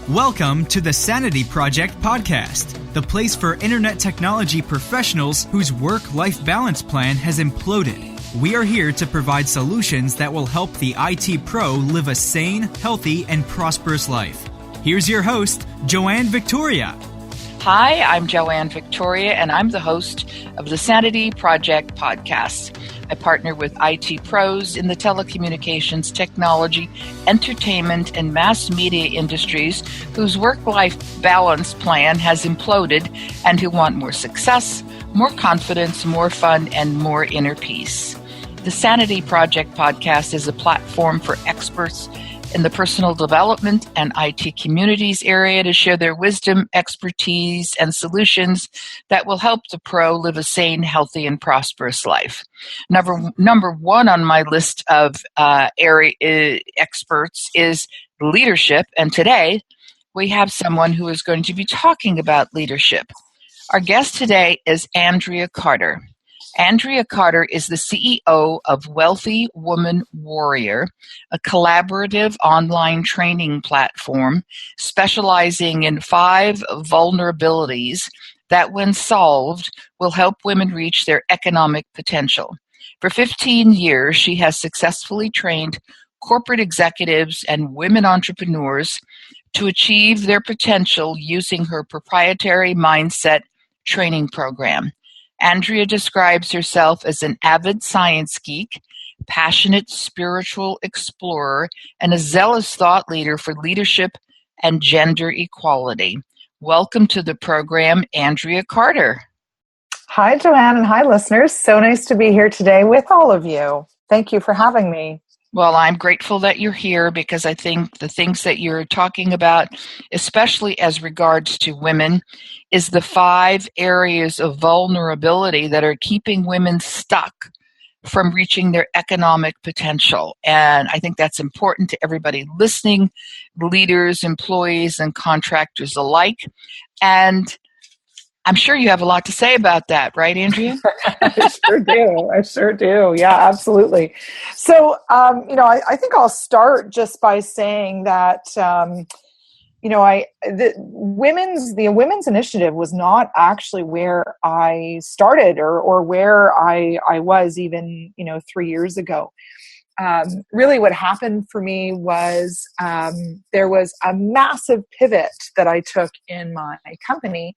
Welcome to the Sanity Project podcast, the place for internet technology professionals whose work-life balance plan has imploded. We are here to provide solutions that will help the IT pro live a sane, healthy, and prosperous life. Here's your host, Joanne Victoria. Hi, I'm Joanne Victoria, and I'm the host of the Sanity Project podcast. I partner with IT pros in the telecommunications, technology, entertainment, and mass media industries whose work-life balance plan has imploded and who want more success, more confidence, more fun, and more inner peace. The Sanity Project podcast is a platform for experts in the personal development and IT communities area to share their wisdom, expertise, and solutions that will help the pro live a sane, healthy, and prosperous life. Number one on my list of area experts is leadership, and today we have someone who is going to be talking about leadership. Our guest today is Andrea Carter. Andrea Carter is the CEO of Wealthy Woman Warrior, a collaborative online training platform specializing in 5 vulnerabilities that, when solved, will help women reach their economic potential. For 15 years, she has successfully trained corporate executives and women entrepreneurs to achieve their potential using her proprietary mindset training program. Andrea describes herself as an avid science geek, passionate spiritual explorer, and a zealous thought leader for leadership and gender equality. Welcome to the program, Andrea Carter. Hi, Joanne, and hi, listeners. So nice to be here today with all of you. Thank you for having me. Well, I'm grateful that you're here because I think the things that you're talking about, especially as regards to women, is the 5 areas of vulnerability that are keeping women stuck from reaching their economic potential. And I think that's important to everybody listening, leaders, employees, and contractors alike. And I'm sure you have a lot to say about that, right, Andrea? I sure do. Yeah, absolutely. So, I think I'll start just by saying that, the women's initiative was not actually where I started or where I was even, 3 years ago. Really what happened for me was there was a massive pivot that I took in my company,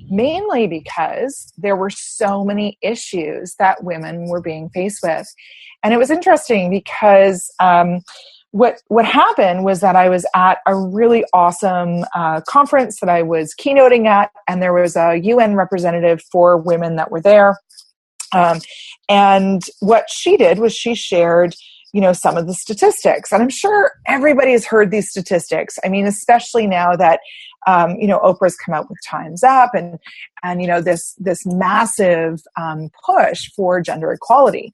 mainly because there were so many issues that women were being faced with. And it was interesting because what happened was that I was at a really awesome conference that I was keynoting at, and there was a UN representative for women that were there. And what she did was she shared some of the statistics. And I'm sure everybody has heard these statistics. I mean, especially now that Oprah's come out with Time's Up and this massive push for gender equality.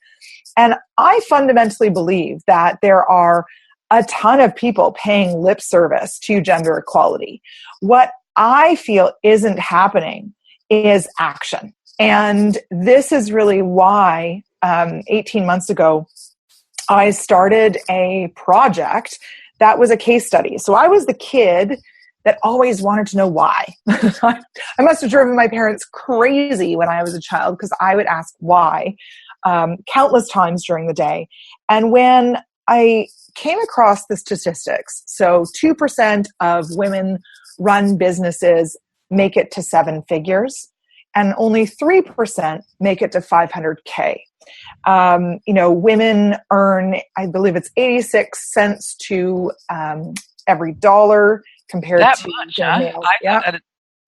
And I fundamentally believe that there are a ton of people paying lip service to gender equality. What I feel isn't happening is action. And this is really why 18 months ago, I started a project that was a case study. So I was the kid that always wanted to know why. I must have driven my parents crazy when I was a child because I would ask why countless times during the day. And when I came across the statistics, so 2% of women-run businesses make it to 7 figures, and only 3% make it to 500K. Women earn, I believe it's 86 cents to every dollar compared that to much, male.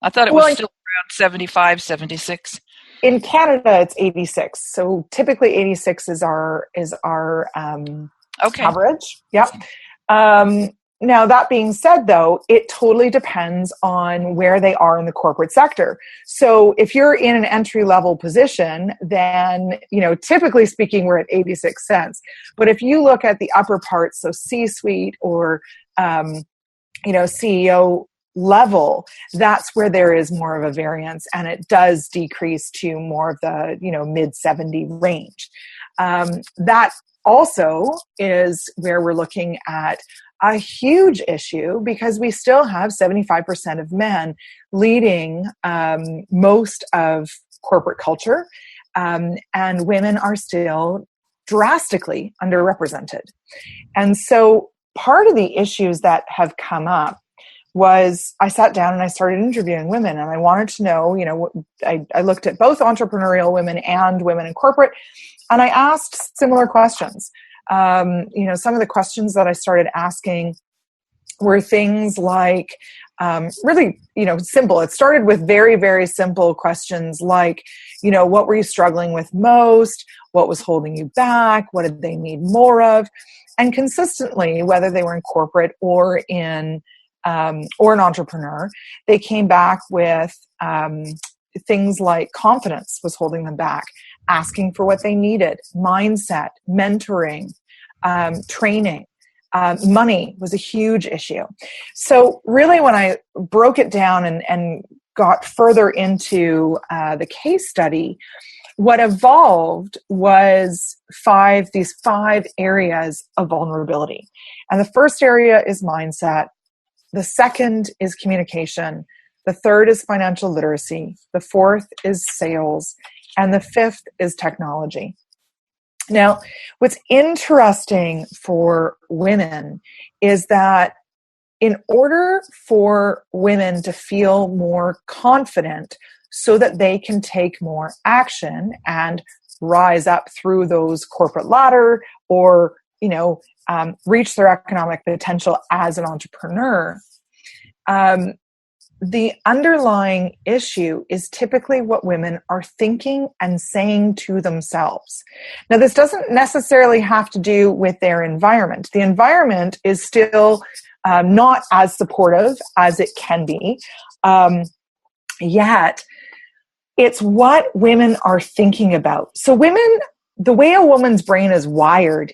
I thought it was still around 75, 76. In Canada, it's 86. So typically 86 is our average. Yep. Now, that being said, though, it totally depends on where they are in the corporate sector. So if you're in an entry-level position, then, typically speaking, we're at 86 cents. But if you look at the upper parts, so C-suite or, CEO level, that's where there is more of a variance, and it does decrease to more of the, mid-70 range. That also is where we're looking at a huge issue, because we still have 75% of men leading most of corporate culture, and women are still drastically underrepresented. And so part of the issues that have come up was I sat down and I started interviewing women, and I wanted to know, I looked at both entrepreneurial women and women in corporate, and I asked similar questions. Some of the questions that I started asking were things like, really, simple. It started with very, very simple questions like, what were you struggling with most? What was holding you back? What did they need more of? And consistently, whether they were in corporate or an entrepreneur, they came back with things like confidence was holding them back, asking for what they needed, mindset, mentoring, training. Money was a huge issue. So really, when I broke it down and got further into the case study, what evolved was these five areas of vulnerability. And the first area is mindset. The second is communication. The third is financial literacy. The fourth is sales. And the fifth is technology. Now, what's interesting for women is that in order for women to feel more confident so that they can take more action and rise up through those corporate ladder or, reach their economic potential as an entrepreneur, the underlying issue is typically what women are thinking and saying to themselves. Now, this doesn't necessarily have to do with their environment. The environment is still not as supportive as it can be, yet it's what women are thinking about. So the way a woman's brain is wired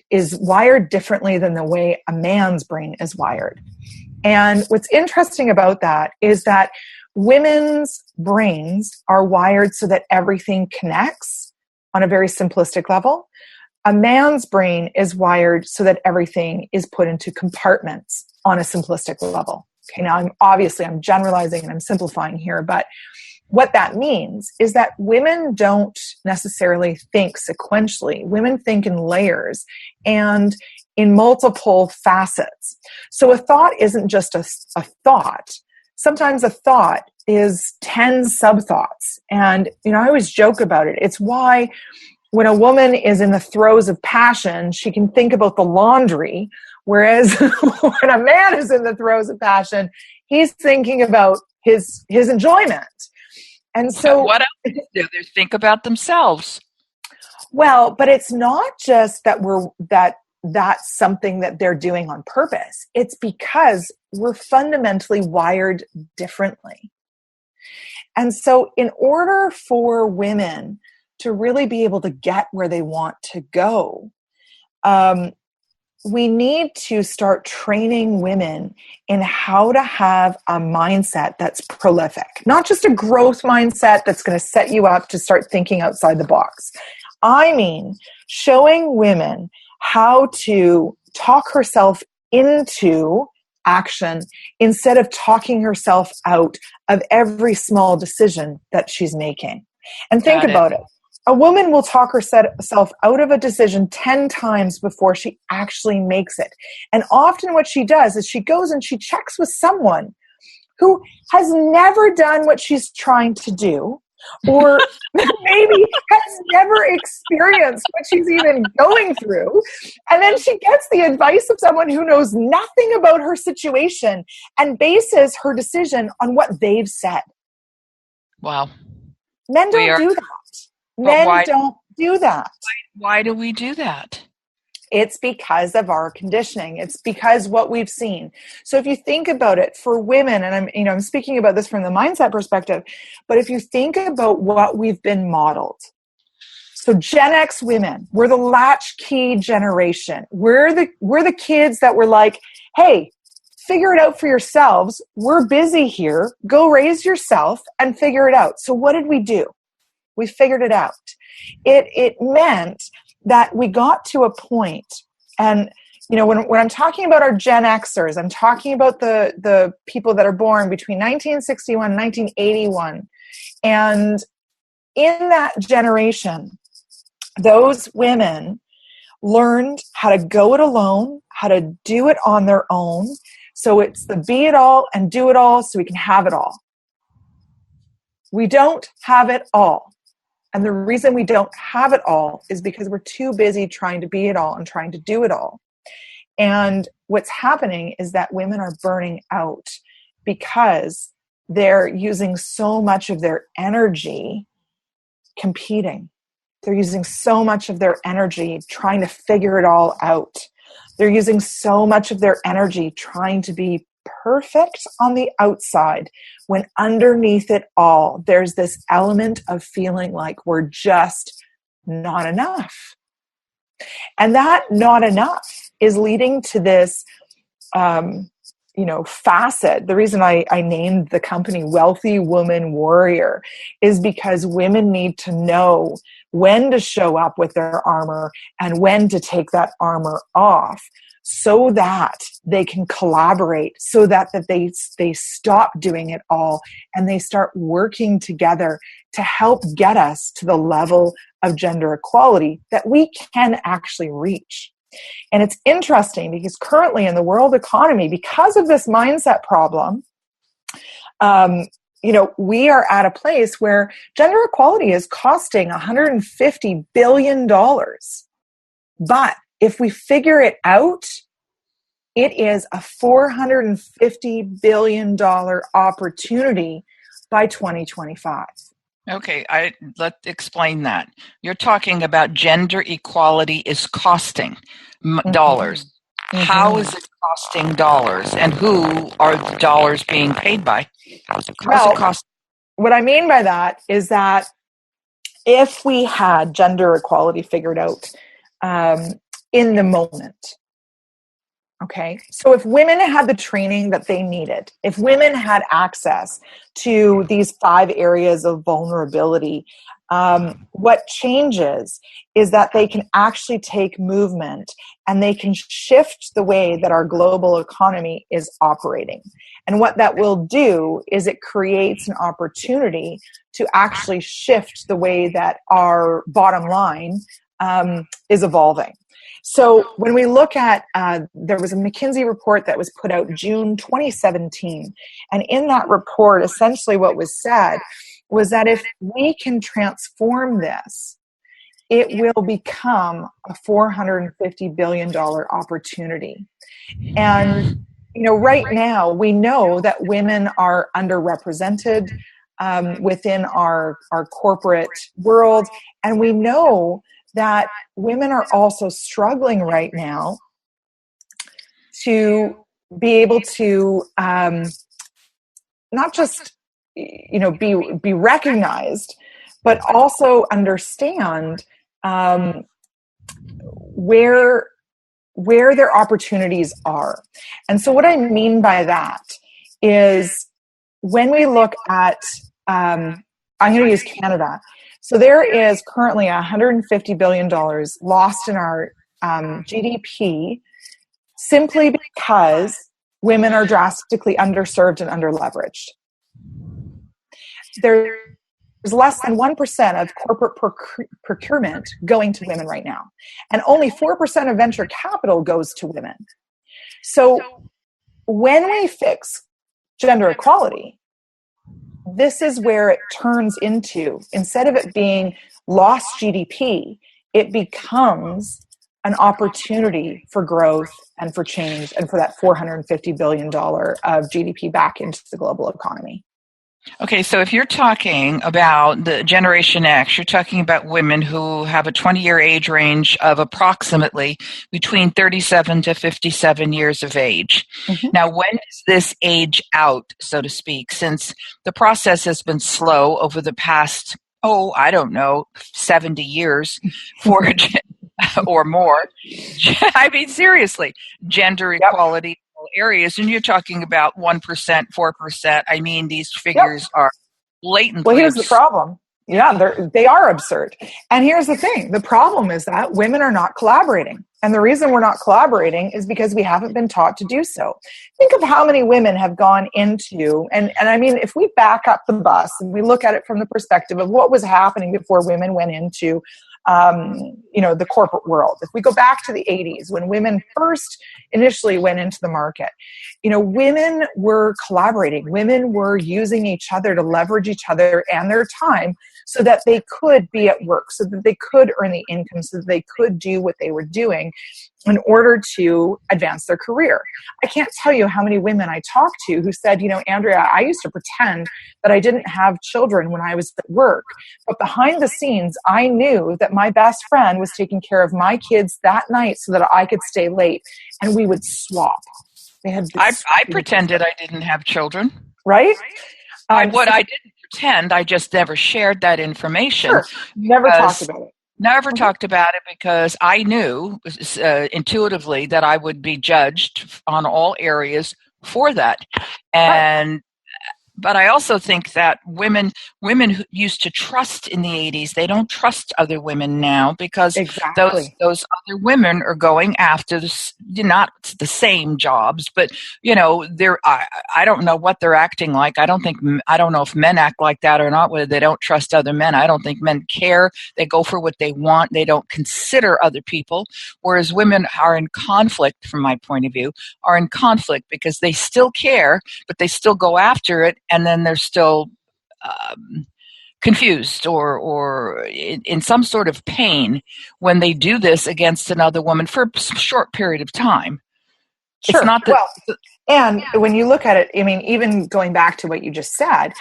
differently than the way a man's brain is wired. And what's interesting about that is that women's brains are wired so that everything connects on a very simplistic level. A man's brain is wired so that everything is put into compartments on a simplistic level. Okay, now I'm generalizing and I'm simplifying here, but what that means is that women don't necessarily think sequentially. Women think in layers and in multiple facets. So a thought isn't just a thought. Sometimes a thought is 10 sub-thoughts. And, I always joke about it. It's why when a woman is in the throes of passion, she can think about the laundry, whereas when a man is in the throes of passion, he's thinking about his enjoyment. And so what else do they think about themselves? Well, but it's not just that that's something that they're doing on purpose. It's because we're fundamentally wired differently. And so in order for women to really be able to get where they want to go, we need to start training women in how to have a mindset that's prolific, not just a growth mindset that's going to set you up to start thinking outside the box. I mean, showing women how to talk herself into action instead of talking herself out of every small decision that she's making. And think about it. A woman will talk herself out of a decision 10 times before she actually makes it. And often what she does is she goes and she checks with someone who has never done what she's trying to do, or maybe has never experienced what she's even going through. And then she gets the advice of someone who knows nothing about her situation and bases her decision on what they've said. Wow. Men don't do that. Men don't do that. Why do we do that? It's because of our conditioning. It's because what we've seen. So if you think about it for women, and I'm speaking about this from the mindset perspective, but if you think about what we've been modeled. So Gen X women, we're the latchkey generation. We're the kids that were like, hey, figure it out for yourselves. We're busy here. Go raise yourself and figure it out. So what did we do? We figured it out. It meant that we got to a point, and when I'm talking about our Gen Xers, I'm talking about the people that are born between 1961 and 1981. And in that generation, those women learned how to go it alone, how to do it on their own. So it's the be it all and do it all so we can have it all. We don't have it all. And the reason we don't have it all is because we're too busy trying to be it all and trying to do it all. And what's happening is that women are burning out because they're using so much of their energy competing. They're using so much of their energy trying to figure it all out. They're using so much of their energy trying to be perfect on the outside, when underneath it all, there's this element of feeling like we're just not enough. And that not enough is leading to this, facet. The reason I named the company Wealthy Woman Warrior is because women need to know when to show up with their armor and when to take that armor off, so that they can collaborate, so that they stop doing it all and they start working together to help get us to the level of gender equality that we can actually reach. And it's interesting because currently in the world economy, because of this mindset problem, we are at a place where gender equality is costing $150 billion. But if we figure it out, it is a $450 billion opportunity by 2025. Okay, let's explain that. You're talking about gender equality is costing dollars. Mm-hmm. How is it costing dollars, and who are the dollars being paid by? How's it cost? What I mean by that is that if we had gender equality figured out in the moment, okay, so if women had the training that they needed, if women had access to these 5 areas of vulnerability, what changes is that they can actually take movement and they can shift the way that our global economy is operating. And what that will do is it creates an opportunity to actually shift the way that our bottom line is evolving. So when we look at, there was a McKinsey report that was put out June 2017. And in that report, essentially what was said was that if we can transform this, it will become a $450 billion opportunity. And, right now we know that women are underrepresented within our corporate world. And we know that women are also struggling right now to be able to not just be recognized, but also understand where their opportunities are. And so what I mean by that is when we look at I'm going to use Canada. So there is currently $150 billion lost in our GDP simply because women are drastically underserved and underleveraged. There's less than 1% of corporate procurement going to women right now. And only 4% of venture capital goes to women. So when we fix gender equality, this is where it turns into, instead of it being lost GDP, it becomes an opportunity for growth and for change and for that $450 billion of GDP back into the global economy. Okay, so if you're talking about the Generation X, you're talking about women who have a 20-year age range of approximately between 37 to 57 years of age. Mm-hmm. Now, when does this age out, so to speak, since the process has been slow over the past, 70 years for or more. I mean, seriously, gender equality areas, and you're talking about 1%, 4%. I mean, these figures are blatantly. Well, here's the problem. Yeah, they are absurd. And here's the thing. The problem is that women are not collaborating. And the reason we're not collaborating is because we haven't been taught to do so. Think of how many women have gone into, and I mean, if we back up the bus and we look at it from the perspective of what was happening before women went into the corporate world. If we go back to the 80s, when women first initially went into the market, women were collaborating. Women were using each other to leverage each other and their time so that they could be at work, so that they could earn the income, so that they could do what they were doing in order to advance their career. I can't tell you how many women I talked to who said, Andrea, I used to pretend that I didn't have children when I was at work, but behind the scenes, I knew that my best friend was taking care of my kids that night so that I could stay late, and we would swap. I pretended I didn't have children. Right? I didn't pretend. I just never shared that information. Sure. Never talked about it. Never talked about it because I knew intuitively that I would be judged on all areas for that. And but I also think that women who used to trust in the 80s, they don't trust other women now because those other women are going after not the same jobs, but they're I don't know what they're acting like. I don't know if men act like that or not, whether they don't trust other men. I don't think men care. They go for what they want. They don't consider other people, whereas women are in conflict, from my point of view, are in conflict because they still care, but they still go after it. And then they're still confused or in some sort of pain when they do this against another woman for a short period of time. Sure. It's not and when you look at it, I mean, even going back to what you just said,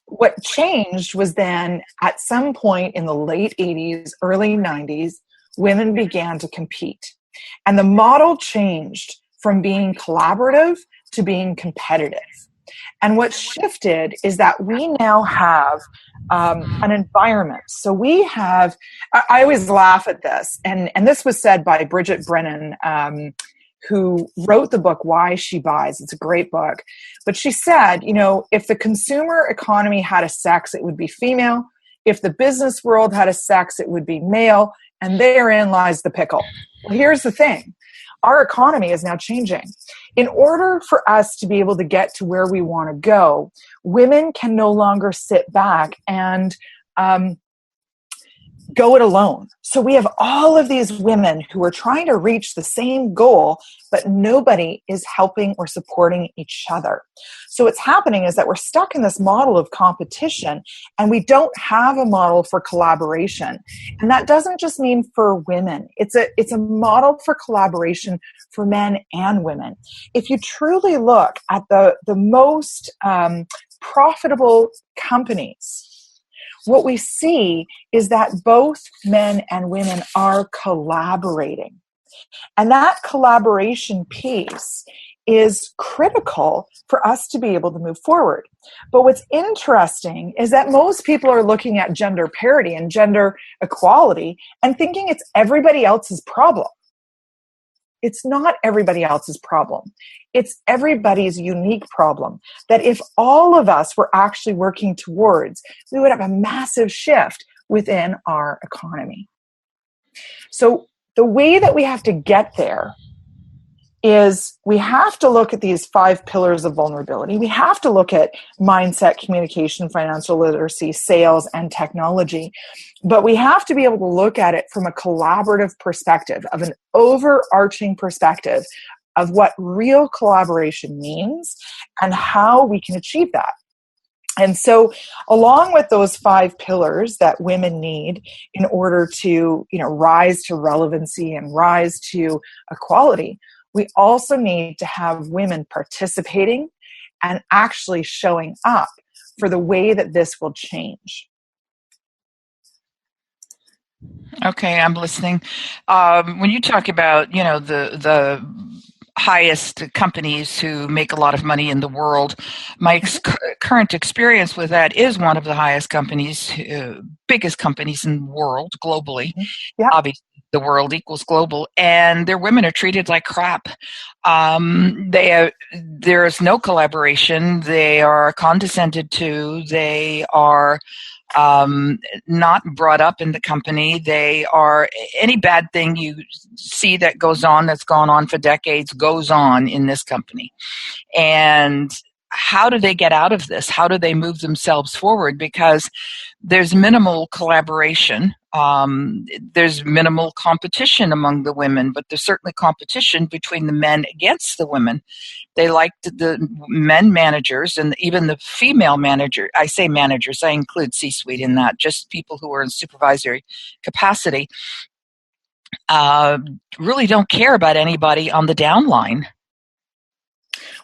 what changed was then at some point in the late 80s, early 90s, women began to compete. And the model changed from being collaborative to being competitive. And what shifted is that we now have an environment. So we have, I always laugh at this, and this was said by Bridget Brennan, who wrote the book, Why She Buys. It's a great book. But she said, if the consumer economy had a sex, it would be female. If the business world had a sex, it would be male. And therein lies the pickle. Well, here's the thing. Our economy is now changing. In order for us to be able to get to where we want to go, women can no longer sit back and go it alone. So we have all of these women who are trying to reach the same goal, but nobody is helping or supporting each other. So what's happening is that we're stuck in this model of competition, and we don't have a model for collaboration. And that doesn't just mean for women. It's a model for collaboration for men and women. If you truly look at the most profitable companies, what we see is that both men and women are collaborating. And that collaboration piece is critical for us to be able to move forward. But what's interesting is that most people are looking at gender parity and gender equality and thinking it's everybody else's problem. It's not everybody else's problem. It's everybody's unique problem that if all of us were actually working towards, we would have a massive shift within our economy. So the way that we have to get there is we have to look at these 5 pillars of vulnerability. We have to look at mindset, communication, financial literacy, sales, and technology. But we have to be able to look at it from a collaborative perspective, of an overarching perspective of what real collaboration means and how we can achieve that. And so along with those 5 pillars that women need in order to, rise to relevancy and rise to equality, we also need to have women participating and actually showing up for the way that this will change. Okay, I'm listening. When you talk about, the highest companies who make a lot of money in the world, my current experience with that is one of the highest companies, biggest companies in the world globally. Yeah. Obviously, the world equals global, and their women are treated like crap. There is no collaboration. They are condescended to. They are not brought up in the company. They are, any bad thing you see that goes on, that's gone on for decades, goes on in this company. And how do they get out of this? How do they move themselves forward? Because there's minimal collaboration. There's minimal competition among the women, but there's certainly competition between the men against the women. They like the men managers and even the female manager. I say managers, I include C-suite in that, just people who are in supervisory capacity, really don't care about anybody on the downline.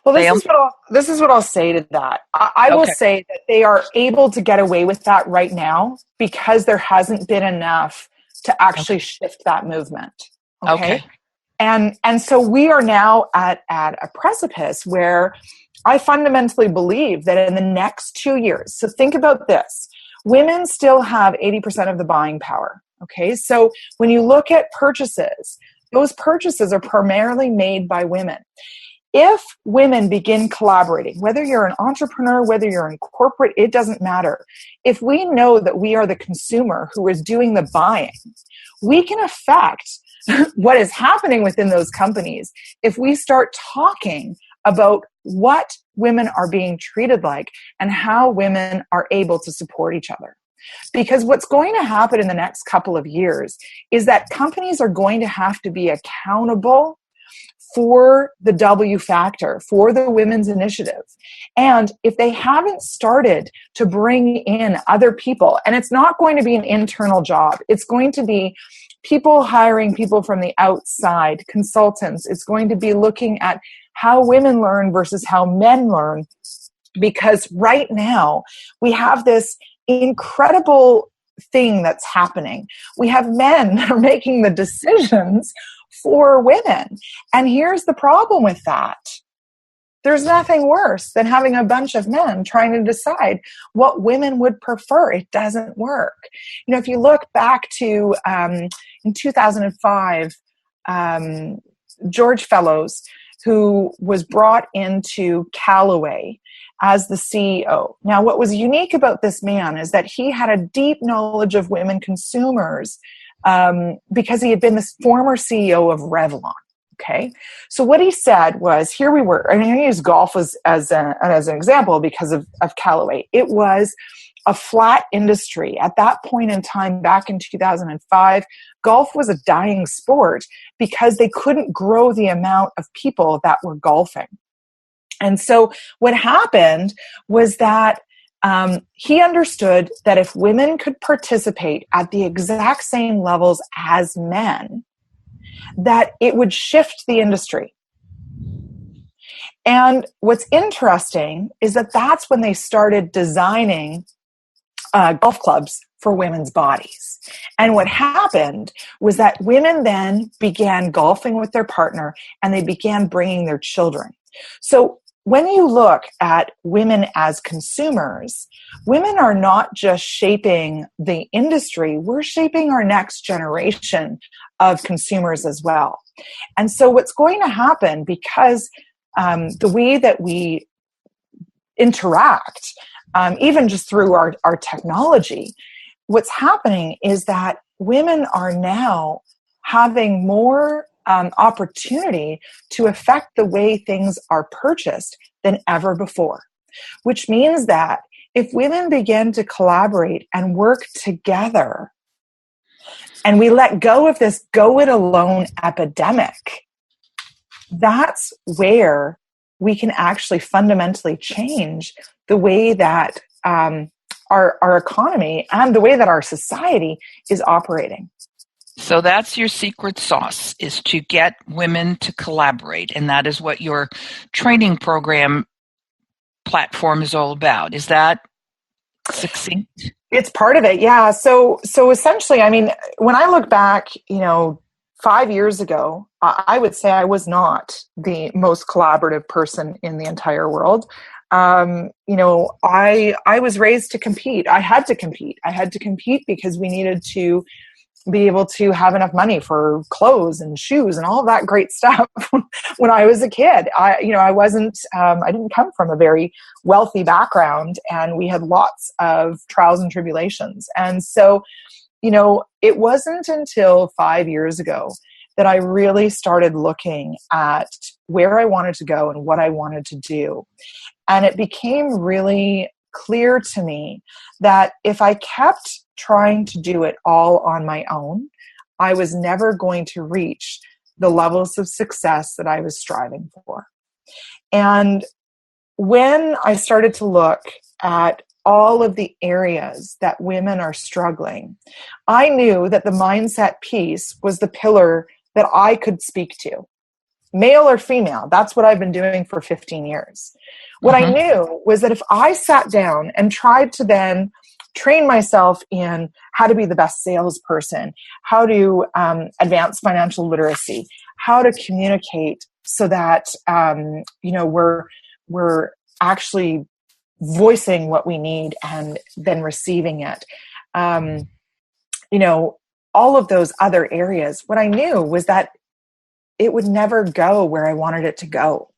Well, this is what I'll say to that. I will say that they are able to get away with that right now because there hasn't been enough to actually shift that movement. Okay. And so we are now at a precipice where I fundamentally believe that in the next 2 years, so think about this, women still have 80% of the buying power. Okay. So when you look at purchases, those purchases are primarily made by women. If women begin collaborating, whether you're an entrepreneur, whether you're in corporate, it doesn't matter. If we know that we are the consumer who is doing the buying, we can affect what is happening within those companies if we start talking about what women are being treated like and how women are able to support each other. Because what's going to happen in the next couple of years is that companies are going to have to be accountable for the W factor, for the women's initiative. And if they haven't started to bring in other people, and it's not going to be an internal job, it's going to be people hiring people from the outside, consultants. It's going to be looking at how women learn versus how men learn. Because right now we have this incredible thing that's happening. We have men that are making the decisions for women. And here's the problem with that. There's nothing worse than having a bunch of men trying to decide what women would prefer. It doesn't work. You know, if you look back to in 2005, George Fellows, who was brought into Callaway as the CEO. Now, what was unique about this man is that he had a deep knowledge of women consumers because he had been the former CEO of Revlon. Okay, so what he said was, here we were, and I'm going to use golf as an example because of Callaway. It was a flat industry. At that point in time, back in 2005, golf was a dying sport because they couldn't grow the amount of people that were golfing. And so what happened was that he understood that if women could participate at the exact same levels as men, that it would shift the industry. And what's interesting is that that's when they started designing golf clubs for women's bodies. And what happened was that women then began golfing with their partner and they began bringing their children. So when you look at women as consumers, women are not just shaping the industry, we're shaping our next generation of consumers as well. And so what's going to happen, because the way that we interact, even just through our technology, what's happening is that women are now having more opportunity to affect the way things are purchased than ever before, which means that if women begin to collaborate and work together and we let go of this go it alone epidemic, that's where we can actually fundamentally change the way that our economy and the way that our society is operating. So that's your secret sauce, is to get women to collaborate. And that is what your training program platform is all about. Is that succinct? It's part of it, yeah. So essentially, I mean, when I look back, 5 years ago, I would say I was not the most collaborative person in the entire world. I was raised to compete. I had to compete because we needed to be able to have enough money for clothes and shoes and all of that great stuff when I was a kid. I didn't come from a very wealthy background, and we had lots of trials and tribulations. And so, it wasn't until 5 years ago that I really started looking at where I wanted to go and what I wanted to do. And it became really clear to me that if I kept trying to do it all on my own, I was never going to reach the levels of success that I was striving for. And when I started to look at all of the areas that women are struggling, I knew that the mindset piece was the pillar that I could speak to. Male or female, that's what I've been doing for 15 years. What I knew was that if I sat down and tried to then train myself in how to be the best salesperson, how to advance financial literacy, how to communicate so that we're actually voicing what we need and then receiving it. All of those other areas, what I knew was that it would never go where I wanted it to go.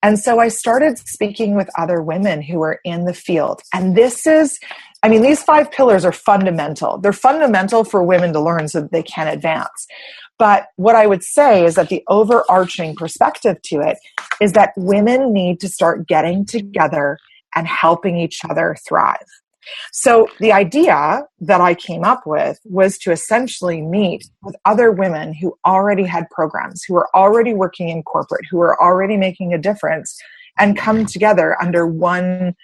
And so I started speaking with other women who are in the field. And these 5 pillars are fundamental. They're fundamental for women to learn so that they can advance. But what I would say is that the overarching perspective to it is that women need to start getting together and helping each other thrive. So the idea that I came up with was to essentially meet with other women who already had programs, who were already working in corporate, who were already making a difference, and come together under one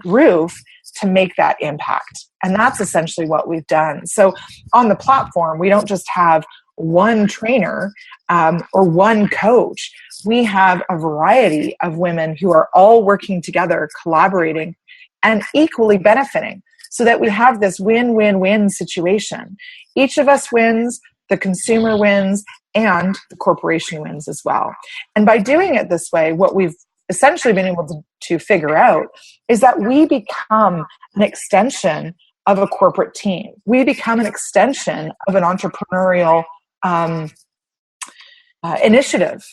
roof to make that impact. And that's essentially what we've done. So on the platform, we don't just have one trainer or one coach. We have a variety of women who are all working together, collaborating, and equally benefiting, so that we have this win-win-win situation. Each of us wins, the consumer wins, and the corporation wins as well. And by doing it this way, what we've essentially been able to figure out is that we become an extension of a corporate team. We become an extension of an entrepreneurial initiative.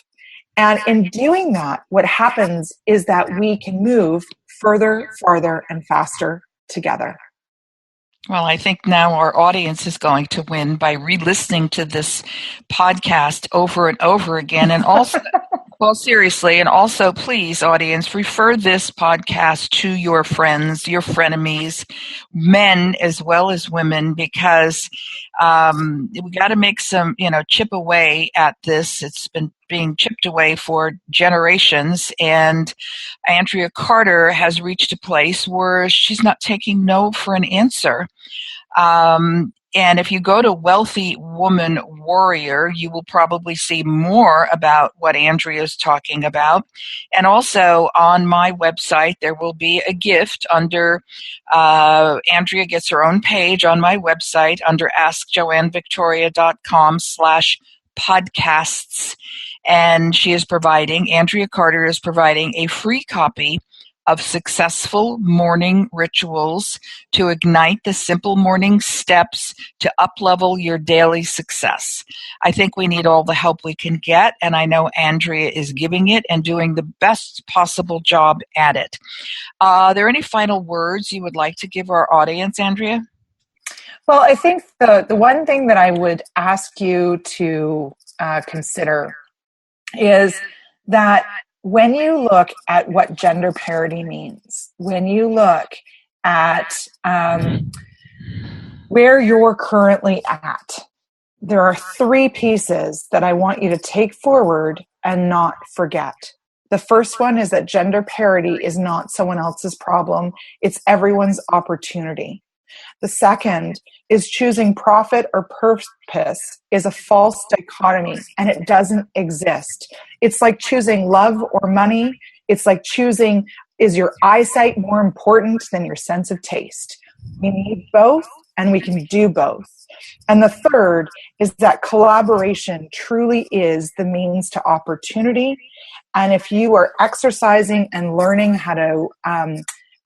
And in doing that, what happens is that we can move further, farther, and faster together. Well, I think now our audience is going to win by re-listening to this podcast over and over again. And also, well, seriously, and also please, audience, refer this podcast to your friends, your frenemies, men as well as women, because we got to make some, chip away at this. It's been being chipped away for generations, and Andrea Carter has reached a place where she's not taking no for an answer. And if you go to Wealthy Woman Warrior, you will probably see more about what Andrea is talking about. And also on my website, there will be a gift under, Andrea gets her own page on my website under askjoannevictoria.com/podcasts. And Andrea Carter is providing a free copy of Successful Morning Rituals to ignite the simple morning steps to uplevel your daily success. I think we need all the help we can get, and I know Andrea is giving it and doing the best possible job at it. Are there any final words you would like to give our audience, Andrea? Well, I think the one thing that I would ask you to consider is that when you look at what gender parity means, when you look at where you're currently at, there are 3 pieces that I want you to take forward and not forget. The first one is that gender parity is not someone else's problem. It's everyone's opportunity. The second is choosing profit or purpose is a false dichotomy, and it doesn't exist. It's like choosing love or money. It's like choosing, is your eyesight more important than your sense of taste? We need both, and we can do both. And the third is that collaboration truly is the means to opportunity. And if you are exercising and learning how to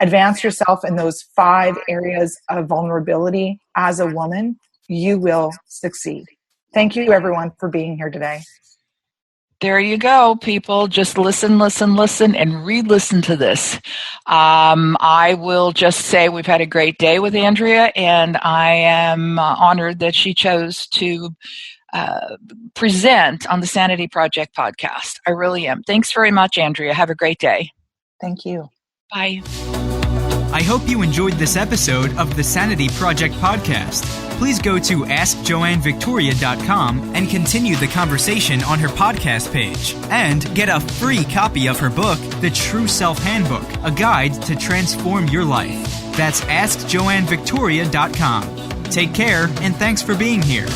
advance yourself in those 5 areas of vulnerability as a woman, you will succeed. Thank you, everyone, for being here today. There you go, people. Just listen, and re-listen to this. I will just say we've had a great day with Andrea, and I am honored that she chose to present on the Sanity Project podcast. I really am. Thanks very much, Andrea. Have a great day. Thank you. Bye. I hope you enjoyed this episode of the Sanity Project podcast. Please go to AskJoanneVictoria.com and continue the conversation on her podcast page. And get a free copy of her book, The True Self Handbook, a guide to transform your life. That's AskJoanneVictoria.com. Take care, and thanks for being here.